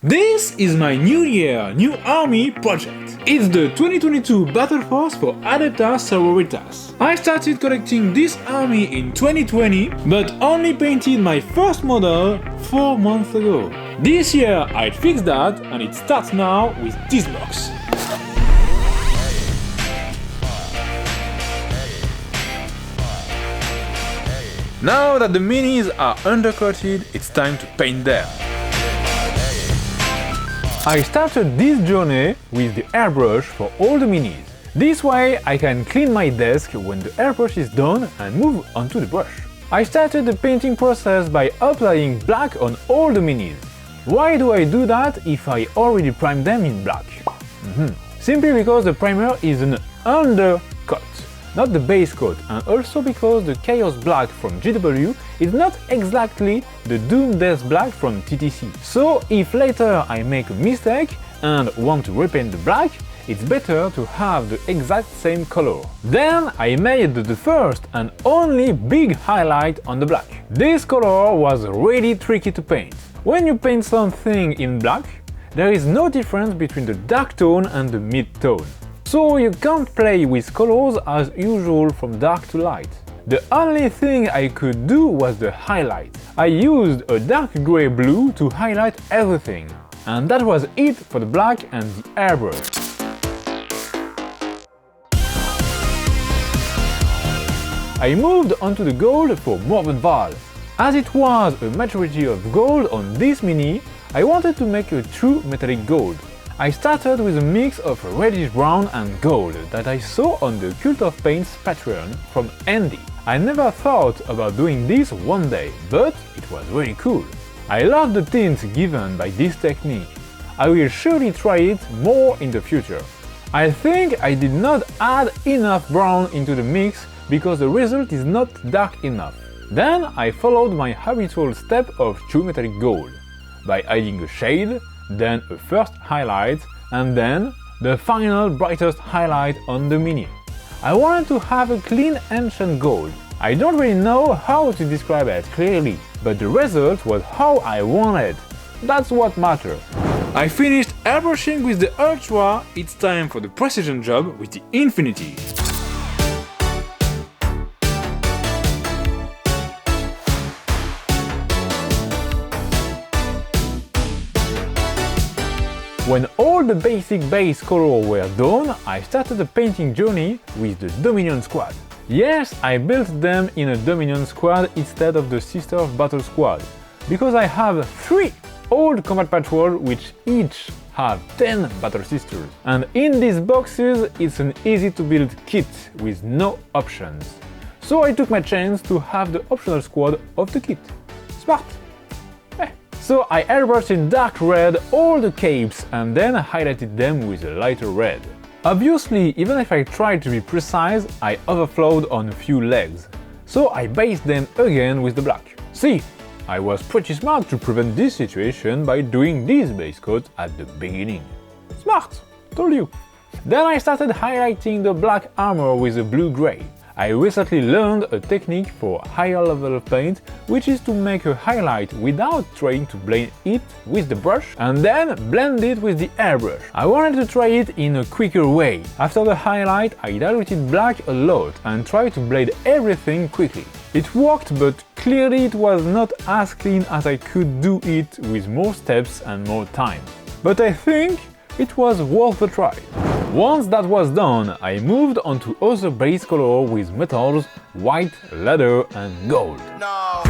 This is my New Year, New Army project. It's the 2022 Battle Force for Adeptas Sororitas. I started collecting this army in 2020, but only painted my first model 4 months ago. This year I fixed that and it starts now with this box. Now that the minis are undercoated, it's time to paint them. I started this journey with the airbrush for all the minis. This way I can clean my desk when the airbrush is done and move onto the brush. I started the painting process by applying black on all the minis. Why do I do that if I already primed them in black? Simply because the primer is an undercoat, not the base coat, and also because the Chaos Black from GW is not exactly the Doom Death Black from TTC. So if later I make a mistake and want to repaint the black, it's better to have the exact same color. Then I made the first and only big highlight on the black. This color was really tricky to paint. When you paint something in black, there is no difference between the dark tone and the mid tone. So you can't play with colors as usual from dark to light. The only thing I could do was the highlight. I used a dark grey blue to highlight everything. And that was it for the black and the airbrush. I moved onto the gold for Morvenn Vahl. As it was a majority of gold on this mini, I wanted to make a true metallic gold. I started with a mix of reddish brown and gold that I saw on the Cult of Paints Patreon from Andy. I never thought about doing this one day, but it was really cool. I love the tints given by this technique. I will surely try it more in the future. I think I did not add enough brown into the mix because the result is not dark enough. Then I followed my habitual step of true metallic gold by adding a shade, then a first highlight, and then the final brightest highlight on the mini. I wanted to have a clean ancient gold. I don't really know how to describe it clearly, but the result was how I wanted. That's what matters. I finished airbrushing with the Ultra, it's time for the precision job with the Infinity. When all the basic base colors were done, I started a painting journey with the Dominion Squad. Yes, I built them in a Dominion Squad instead of the Sister of Battle Squad, because I have 3 old combat patrols which each have 10 Battle Sisters. And in these boxes it's an easy to build kit with no options. So I took my chance to have the optional squad of the kit. Smart! So I airbrushed in dark red all the capes and then highlighted them with a lighter red. Obviously, even if I tried to be precise, I overflowed on a few legs. So I based them again with the black. See, I was pretty smart to prevent this situation by doing this base coat at the beginning. Smart, told you. Then I started highlighting the black armor with a blue-gray. I recently learned a technique for higher level of paint, which is to make a highlight without trying to blend it with the brush and then blend it with the airbrush. I wanted to try it in a quicker way. After the highlight, I diluted black a lot and tried to blend everything quickly. It worked, but clearly it was not as clean as I could do it with more steps and more time. But I think it was worth a try. Once that was done, I moved on to other base color with metals, white, leather and gold. No.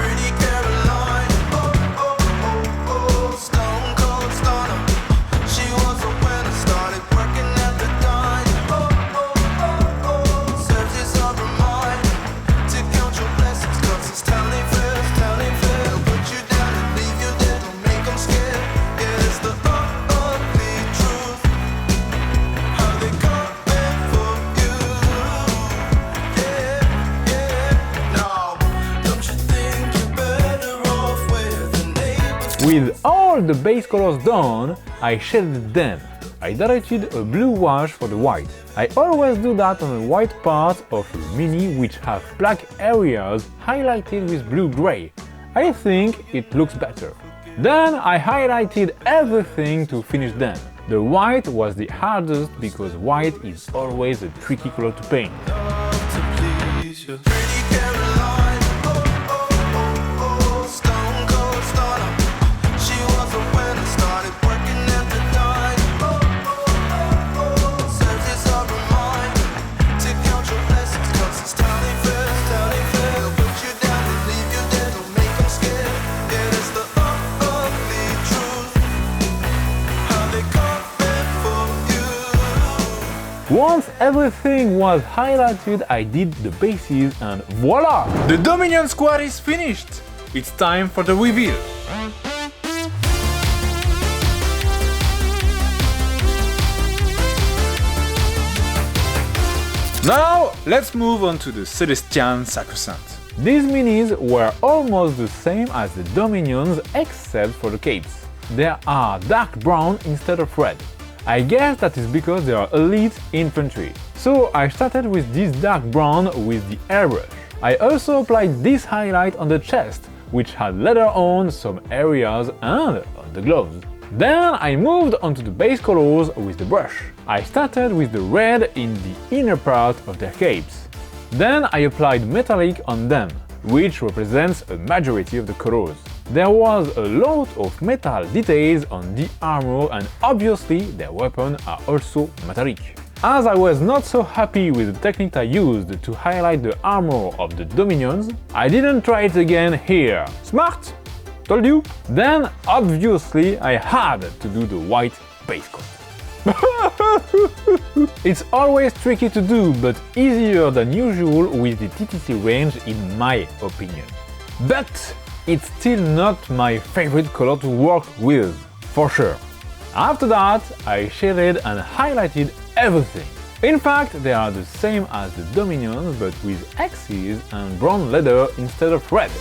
With all the base colors done, I shaded them. I diluted a blue wash for the white. I always do that on the white part of a mini which have black areas highlighted with blue-gray. I think it looks better. Then I highlighted everything to finish them. The white was the hardest because white is always a tricky color to paint. Once everything was highlighted, I did the bases and voila! The Dominion squad is finished! It's time for the reveal! Now, let's move on to the Celestians Sacresaint. These minis were almost the same as the Dominions except for the capes. They are dark brown instead of red. I guess that is because they are elite infantry. So I started with this dark brown with the airbrush. I also applied this highlight on the chest, which had later on some areas and on the gloves. Then I moved on to the base colors with the brush. I started with the red in the inner part of their capes. Then I applied metallic on them, which represents a majority of the colors. There was a lot of metal details on the armor and obviously their weapons are also metallic. As I was not so happy with the technique I used to highlight the armor of the Dominions, I didn't try it again here. Smart? Told you? Then obviously I had to do the white base coat. It's always tricky to do, but easier than usual with the TTC range in my opinion. But it's still not my favorite color to work with, for sure. After that, I shaded and highlighted everything. In fact, they are the same as the Dominions, but with X's and brown leather instead of red.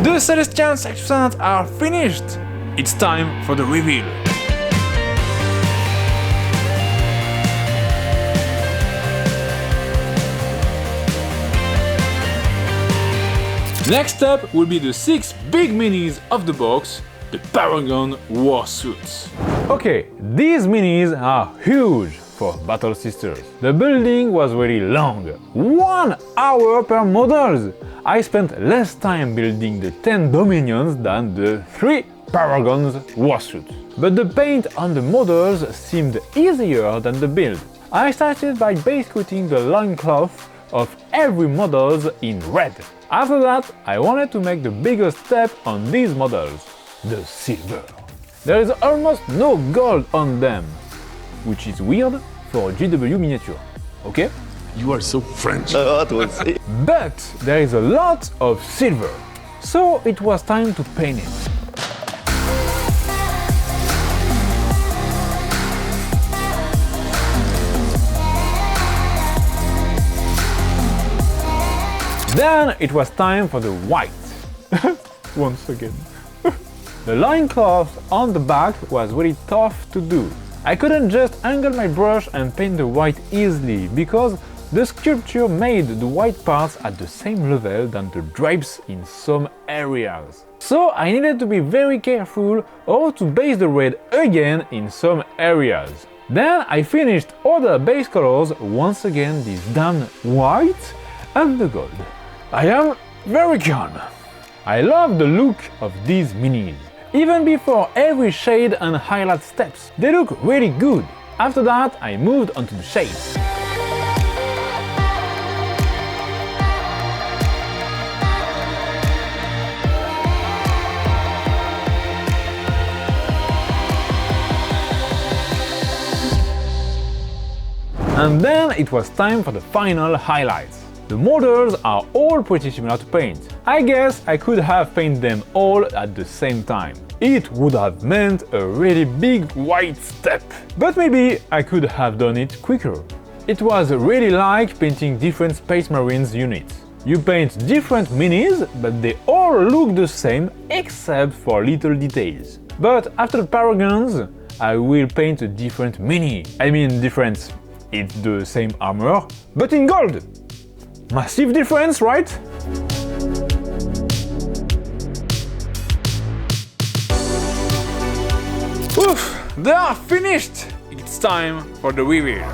The Celestians Sacresaint are finished! It's time for the reveal! Next up will be the 6 big minis of the box, the Parangons Warsuits. Okay, these minis are huge for Battle Sisters. The building was really long, 1 hour per models! I spent less time building the 10 Dominions than the 3 Parangons Warsuits. But the paint on the models seemed easier than the build. I started by base coating the loincloth of every models in red. After that, I wanted to make the biggest step on these models, the silver. There is almost no gold on them, which is weird for a GW miniature, okay? You are so French. But there is a lot of silver, so it was time to paint it. Then it was time for the white. Once again. The loincloth on the back was really tough to do. I couldn't just angle my brush and paint the white easily, because the sculpture made the white parts at the same level than the drapes in some areas. So I needed to be very careful how to base the red again in some areas. Then I finished other base colors, once again this damn white and the gold. I am very calm. I love the look of these minis. Even before every shade and highlight steps, they look really good. After that, I moved on to the shades. And then it was time for the final highlights. The models are all pretty similar to paint. I guess I could have painted them all at the same time. It would have meant a really big white step. But maybe I could have done it quicker. It was really like painting different Space Marines units. You paint different minis, but they all look the same except for little details. But after Paragons, I will paint a different mini. I mean different, it's the same armor, but in gold! Massive difference, right? Oof, they are finished! It's time for the reveal.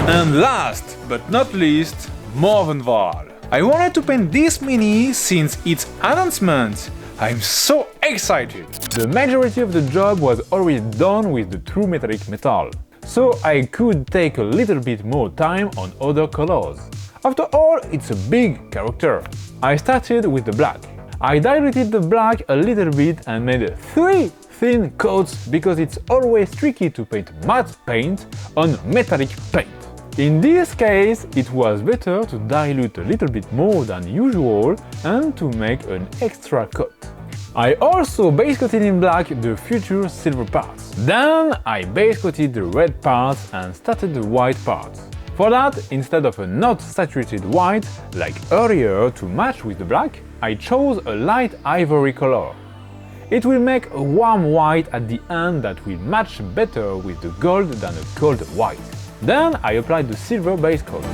And last but not least, Morvenn Vahl. I wanted to paint this mini since its announcement. I'm so excited! The majority of the job was already done with the true metallic metal, so I could take a little bit more time on other colors. After all, it's a big character. I started with the black. I diluted the black a little bit and made 3 thin coats because it's always tricky to paint matte paint on metallic paint. In this case, it was better to dilute a little bit more than usual and to make an extra coat. I also base coated in black the future silver parts. Then I base coated the red parts and started the white parts. For that, instead of a not saturated white, like earlier to match with the black, I chose a light ivory color. It will make a warm white at the end that will match better with the gold than a cold white. Then I applied the silver base coat.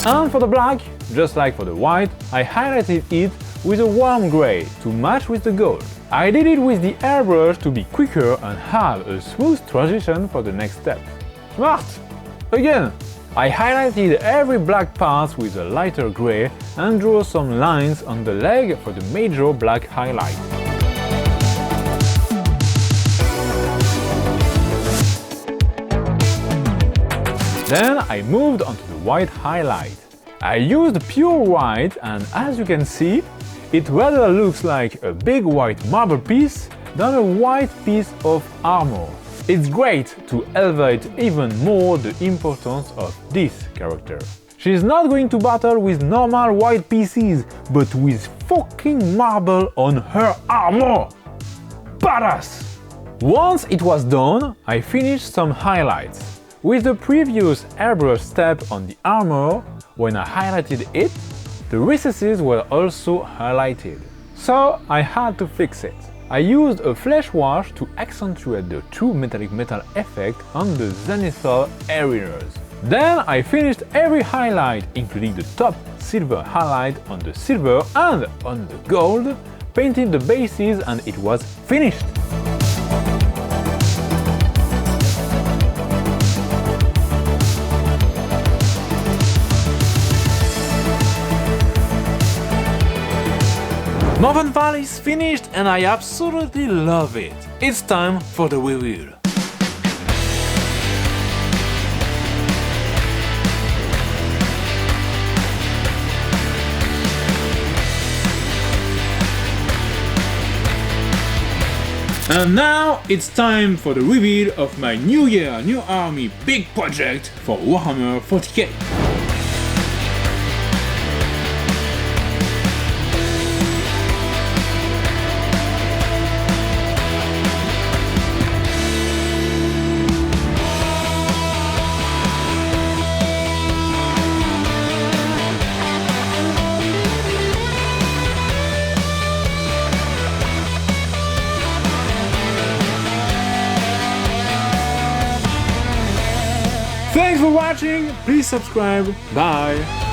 And for the black, just like for the white, I highlighted it with a warm grey to match with the gold. I did it with the airbrush to be quicker and have a smooth transition for the next step. Smart! Again! I highlighted every black part with a lighter grey and drew some lines on the leg for the major black highlight. Then I moved on to the white highlight. I used pure white and as you can see, it rather looks like a big white marble piece than a white piece of armor. It's great to elevate even more the importance of this character. She's not going to battle with normal white pieces, but with fucking marble on her armor! Badass! Once it was done, I finished some highlights. With the previous airbrush step on the armor, when I highlighted it, the recesses were also highlighted. So I had to fix it. I used a flesh wash to accentuate the true metallic metal effect on the zenithal areas. Then I finished every highlight, including the top silver highlight on the silver and on the gold, painted the bases and it was finished! Morvenn Vahl is finished and I absolutely love it. It's time for the reveal. And now it's time for the reveal of my New Year, New Army big project for Warhammer 40K. Thanks for watching, please subscribe, bye!